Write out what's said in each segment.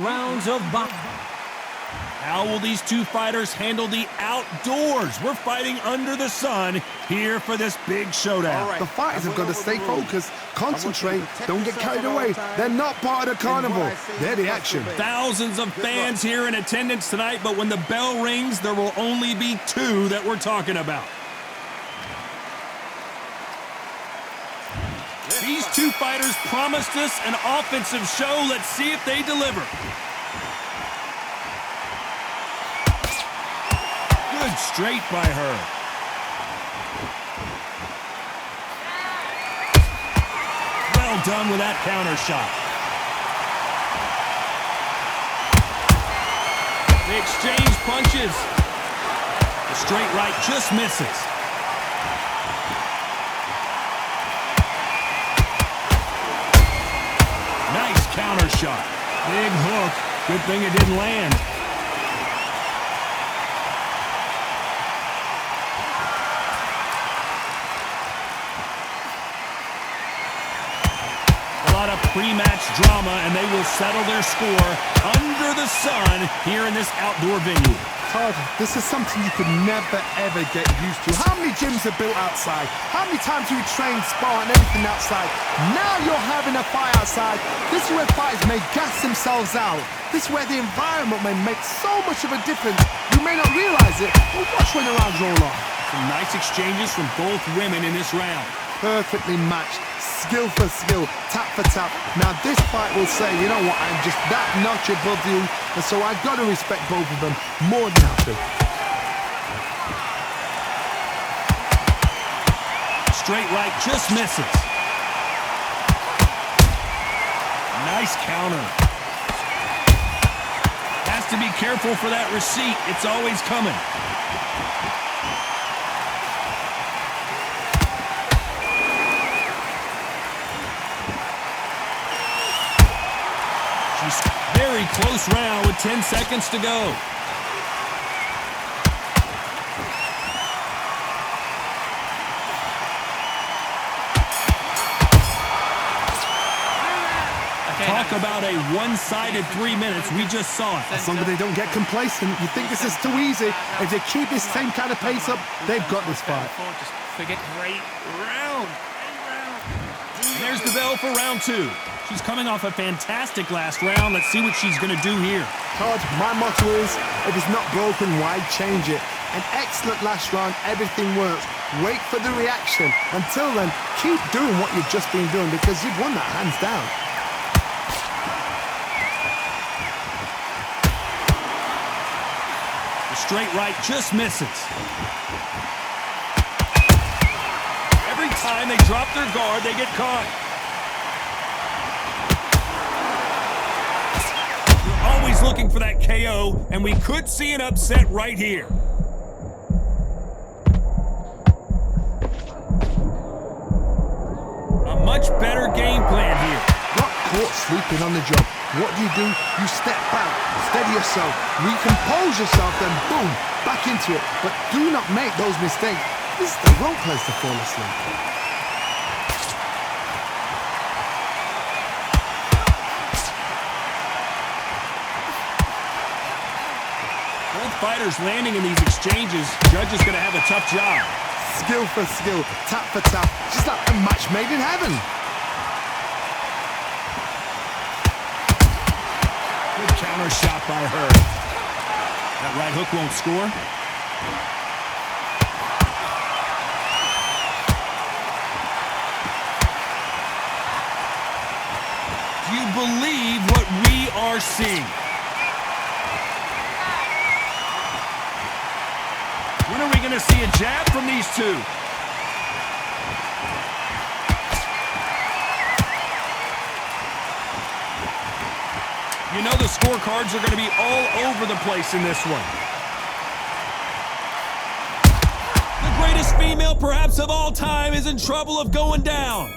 Rounds of boxing. How will these two fighters handle the outdoors? We're fighting under the sun here for this big showdown. Right. The fighters have got to stay focused, concentrate, don't get carried away. They're not part of the carnival. They're the action. Thousands of fans here in attendance tonight, but when the bell rings, there will only be two that we're talking about. These two fighters promised us an offensive show. Let's see if they deliver. Good straight by her. Well done with that counter shot. They exchange punches. The straight right just misses. Nice counter shot. Big hook. Good thing it didn't land. Pre-match drama, and they will settle their score under the sun here in this outdoor venue. Todd, this is something you could never, ever get used to. How many gyms are built outside? How many times do you train, spar, and everything outside? Now you're having a fight outside. This is where fighters may gas themselves out. This is where the environment may make so much of a difference. You may not realize it, but watch when the rounds roll on. Some nice exchanges from both women in this round. Perfectly matched. Skill for skill, tap for tap. Now this fight will say, you know what, I'm just that notch above you, and so I've got to respect both of them more than I should. Straight right just misses. Nice counter. Has to be careful for that receipt. It's always coming. Very close round with 10 seconds to go. Talk about a one-sided 3 minutes. We just saw it. As long as they don't get complacent, you think this is too easy. If they keep this same kind of pace up, they've got this fight. Just forget great round. And there's the bell for round two. She's coming off a fantastic last round. Let's see what she's going to do here. Todd, my motto is, if it's not broken, why change it? An excellent last round, everything works. Wait for the reaction. Until then, keep doing what you've just been doing because you've won that hands down. The straight right just misses. Every time they drop their guard, they get caught. Always looking for that KO, and we could see an upset right here. A much better game plan here. Got caught sleeping on the job. What do? You step back, steady yourself, recompose yourself, then boom, back into it. But do not make those mistakes. This is the wrong place to fall asleep. Fighters landing in these exchanges. Judge is going to have a tough job. Skill for skill, tap for tap, just like a match made in heaven. Good counter shot by her. That right hook won't score. Do you believe what we are seeing? When are we going to see a jab from these two? You know the scorecards are going to be all over the place in this one. The greatest female perhaps of all time is in trouble of going down.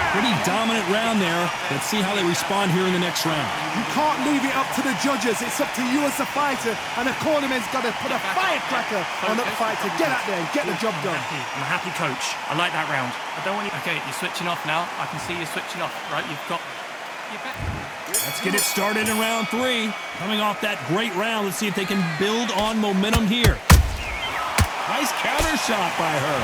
Pretty dominant round there. Let's see how they respond here in the next round. You can't leave it up to the judges. It's up to you as a fighter, and the cornerman's got to put a firecracker on that fight to get out there and get the job done. I'm a happy coach. I like that round. I don't want you... Okay, you're switching off now. I can see you switching off, right? You've got Let's get it started in round 3. Coming off that great round, let's see if they can build on momentum here. Nice counter shot by her.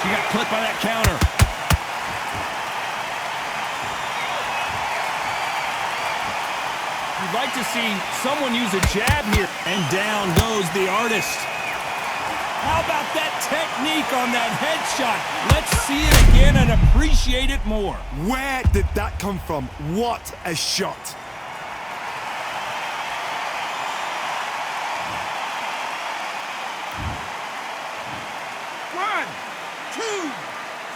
She got clipped by that counter. You'd like to see someone use a jab here. And down goes the artist. How about that technique on that headshot? Let's see it again and appreciate it more. Where did that come from? What a shot. One, two,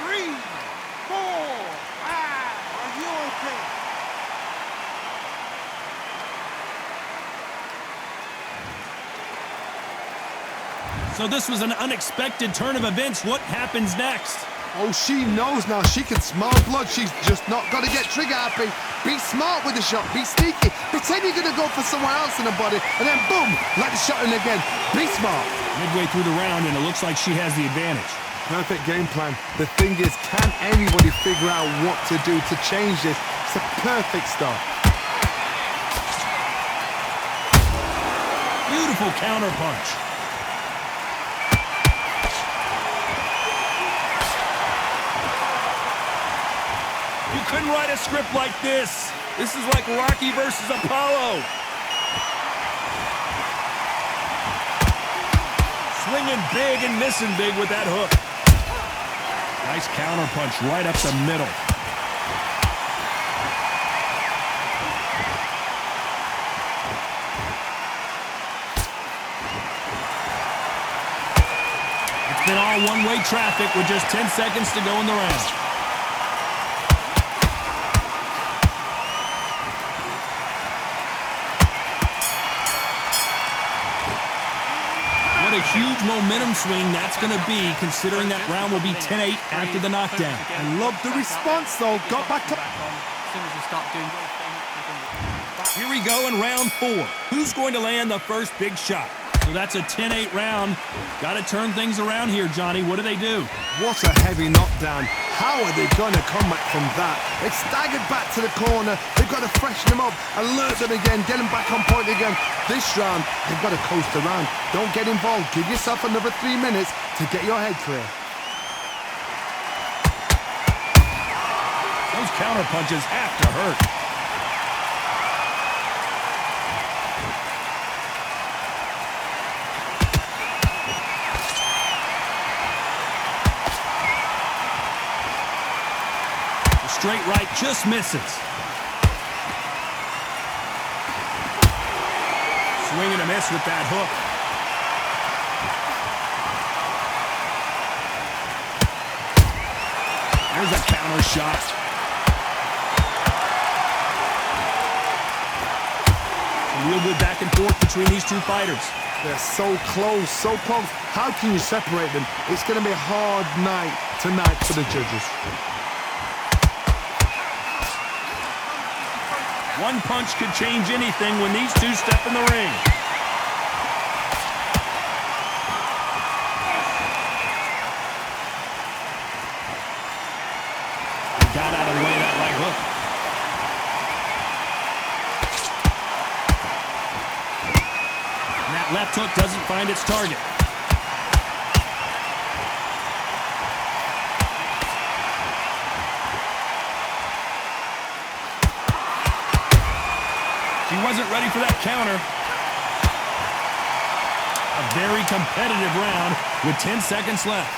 three, four, five. Are you okay? So this was an unexpected turn of events. What happens next? Oh, she knows now. She can smell blood. She's just not got to get trigger happy. Be smart with the shot. Be sneaky. Pretend you're going to go for somewhere else in the body, and then boom, let the shot in again. Be smart. Midway through the round, and it looks like she has the advantage. Perfect game plan. The thing is, can anybody figure out what to do to change this? It's a perfect start. Beautiful counter punch. You couldn't write a script like this. This is like Rocky versus Apollo. Swinging big and missing big with that hook. Nice counter punch right up the middle. It's been all one-way traffic with just 10 seconds to go in the round. What a huge momentum swing that's going to be, considering that round will be 10-8 after the knockdown. I love the response, though. Got back up. As soon as you start doing your thing, Here we go in round 4. Who's going to land the first big shot? So that's a 10-8 round. Got to turn things around here, Johnny. What do they do? What a heavy knockdown. How are they going to come back from that? They staggered back to the corner. They've got to freshen them up, alert them again, get them back on point again. This round, they've got to coast around. Don't get involved. Give yourself another 3 minutes to get your head clear. Those counter punches have to hurt. Straight right just misses. Swing and a miss with that hook. There's a counter shot. A real good back and forth between these two fighters. They're so close, so close. How can you separate them? It's going to be a hard night tonight for the judges. One punch could change anything when these two step in the ring. Got out of the way of that right hook. And that left hook doesn't find its target. He wasn't ready for that counter. A very competitive round with 10 seconds left.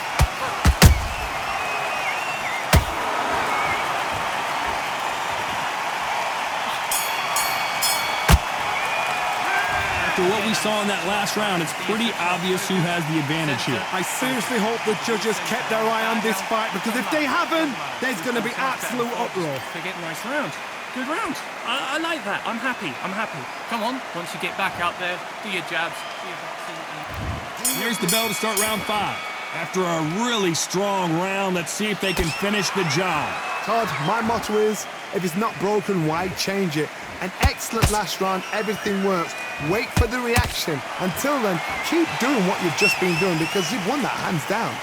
After what we saw in that last round, it's pretty obvious who has the advantage here. I seriously hope the judges kept their eye on this fight, because if they haven't, there's going to be absolute uproar. Forget nice round. Good round. I like that. I'm happy. I'm happy. Come on. Once you get back out there, do your jabs. Do your boxing. Here's the bell to start round 5. After a really strong round, let's see if they can finish the job. Todd, my motto is, if it's not broken, why change it? An excellent last round, everything works. Wait for the reaction. Until then, keep doing what you've just been doing because you've won that hands down.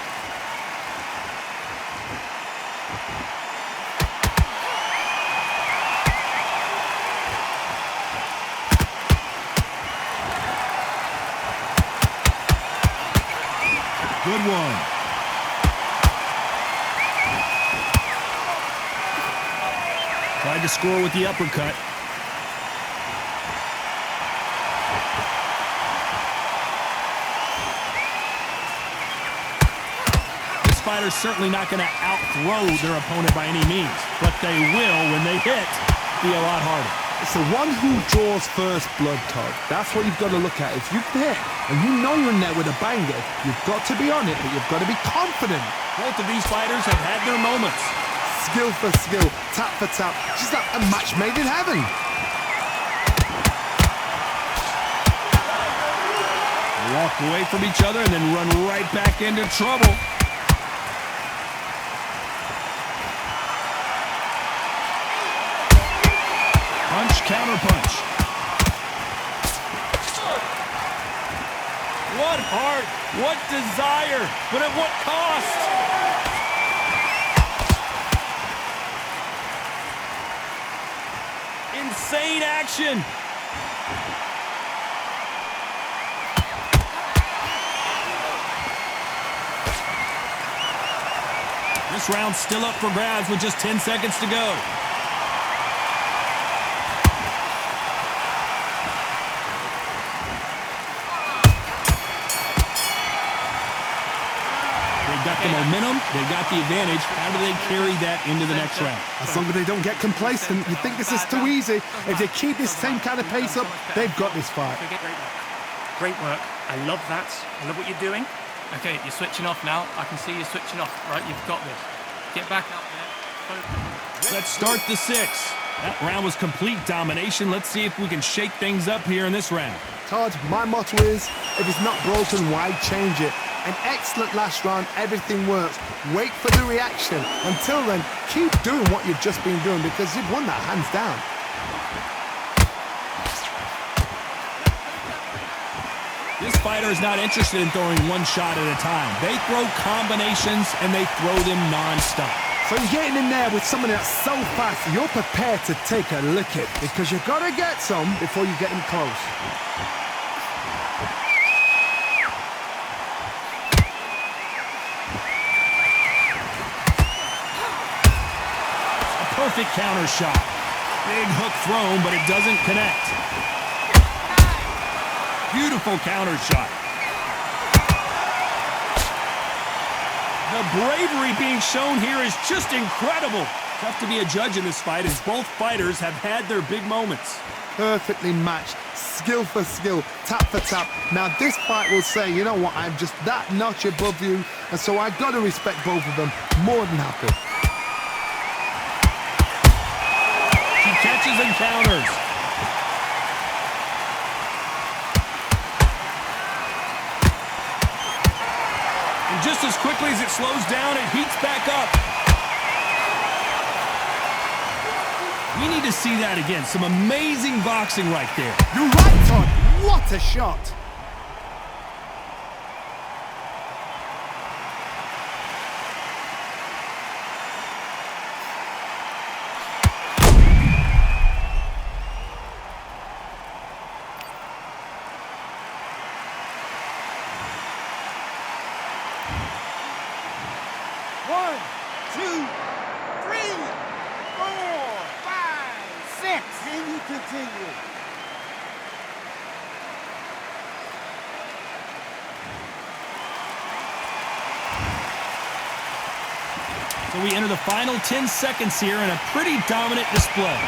Good one. Tried to score with the uppercut. This fighter's certainly not going to outthrow their opponent by any means, but they will, when they hit, be a lot harder. It's the one who draws first blood, Todd. That's what you've got to look at. If you hit and you know you're in there with a banger, you've got to be on it, but you've got to be confident. Both of these fighters have had their moments. Skill for skill, tap for tap. Just like a match made in heaven. They walk away from each other and then run right back into trouble. Punch, counter punch. What heart, what desire, but at what cost? Insane action. This round's still up for grabs with just 10 seconds to go. Got the momentum, they've got the advantage. How do they carry that into the next round? As long as they don't get complacent, you think this is too easy. If they keep this same kind of pace up, they've got this fight. Great work. I love that. I love what you're doing. Okay, you're switching off now. I can see you switching off, right? You've got this. Get back out there. Let's start the sixth. That round was complete domination. Let's see if we can shake things up here in this round. Todd, my motto is, if it's not broken, why change it? An excellent last round, everything works. Wait for the reaction. Until then, keep doing what you've just been doing because you've won that hands down. This fighter is not interested in throwing one shot at a time. They throw combinations and they throw them non-stop. So you're getting in there with someone that's so fast, you're prepared to take a licking because you've got to get some before you get him close. Perfect counter shot. Big hook thrown, but it doesn't connect. Beautiful counter shot. The bravery being shown here is just incredible. Tough to be a judge in this fight as both fighters have had their big moments. Perfectly matched, skill for skill, tap for tap. Now this fight will say, you know what, I'm just that notch above you, and so I've got to respect both of them. More than happy. Catches and counters. And just as quickly as it slows down, it heats back up. We need to see that again. Some amazing boxing right there. You're right, Todd. What a shot. One, two, three, four, five, six. Can you continue? So we enter the final 10 seconds here in a pretty dominant display.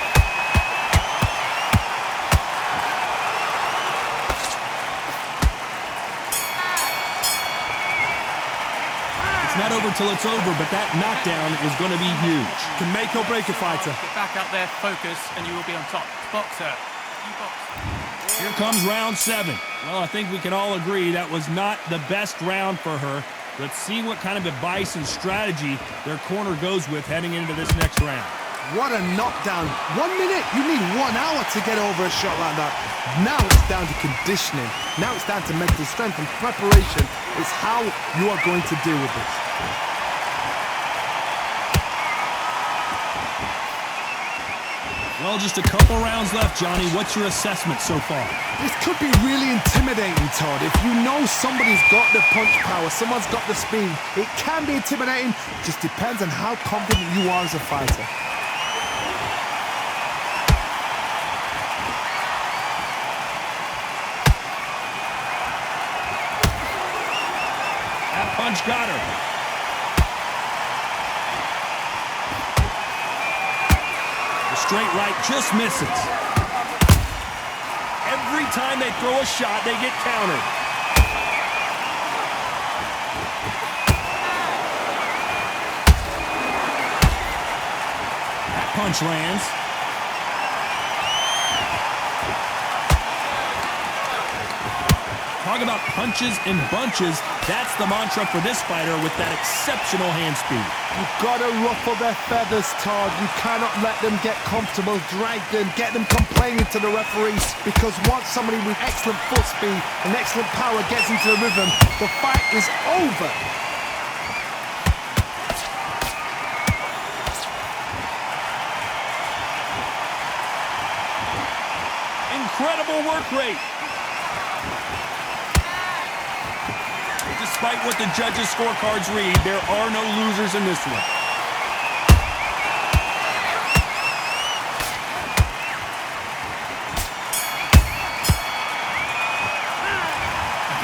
It's not over till it's over, but that knockdown is going to be huge. Can make or break a fighter. Get back out there, focus, and you will be on top. Boxer, you box. Here comes round 7. Well, I think we can all agree that was not the best round for her. Let's see what kind of advice and strategy their corner goes with heading into this next round. What a knockdown. 1 minute, you need 1 hour to get over a shot like that. Now it's down to conditioning. Now it's down to mental strength and preparation. It's how you are going to deal with this. Well, just a couple rounds left, Johnny. What's your assessment so far? This could be really intimidating, Todd. If you know somebody's got the punch power, someone's got the speed, it can be intimidating. It just depends on how confident you are as a fighter. That punch got her. Straight right just misses. Every time they throw a shot, they get countered. That punch lands. Talk about punches and bunches. That's the mantra for this fighter with that exceptional hand speed. You've got to ruffle their feathers, Todd. You cannot let them get comfortable, drag them, get them complaining to the referees. Because once somebody with excellent foot speed and excellent power gets into the rhythm, the fight is over. Incredible work rate. Despite what the judges' scorecards read, there are no losers in this one.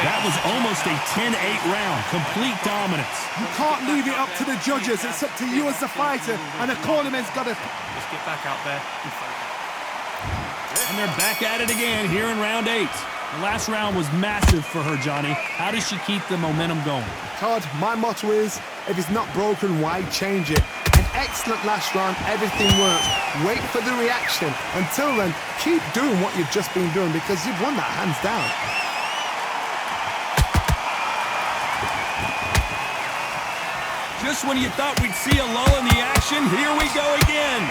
That was almost a 10-8 round. Complete dominance. You can't leave it up to the judges. It's up to you as the fighter, and the cornerman's got to... Just get back out there and focus. And they're back at it again here in round 8. The last round was massive for her, Johnny. How does she keep the momentum going? Todd, my motto is, if it's not broken, why change it? An excellent last round, everything works. Wait for the reaction. Until then, keep doing what you've just been doing because you've won that hands down. Just when you thought we'd see a lull in the action, here we go again.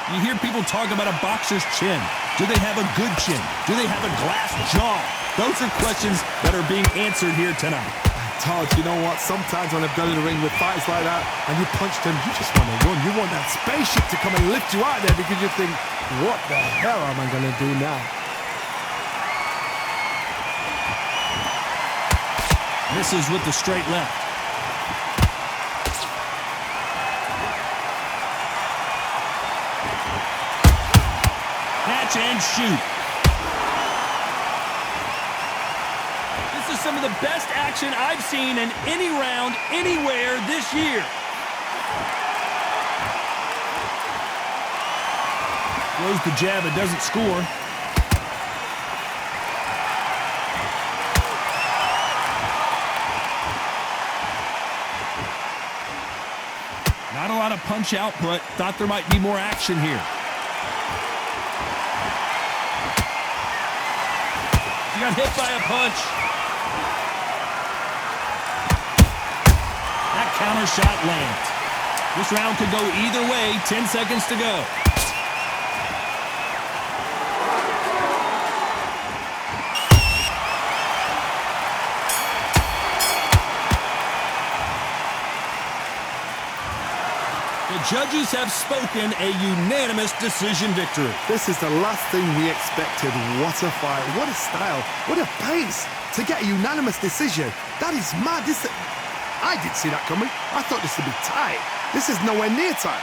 You hear people talk about a boxer's chin. Do they have a good chin? Do they have a glass jaw? Those are questions that are being answered here tonight. Todd, you know what? Sometimes when I've gone in the ring with fights like that and you punched him, you just want to run. You want that spaceship to come and lift you out there because you think, what the hell am I going to do now? Misses with the straight left. Catch and shoot. This is some of the best action I've seen in any round, anywhere this year. Throws the jab, it doesn't score. Not a lot of punch output. Thought there might be more action here. He got hit by a punch. That counter shot lands. This round could go either way. 10 seconds to go. The judges have spoken, a unanimous decision victory. This is the last thing we expected. What a fight, what a style, what a pace to get a unanimous decision. That is mad. I didn't see that coming. I thought this would be tight. This is nowhere near tight.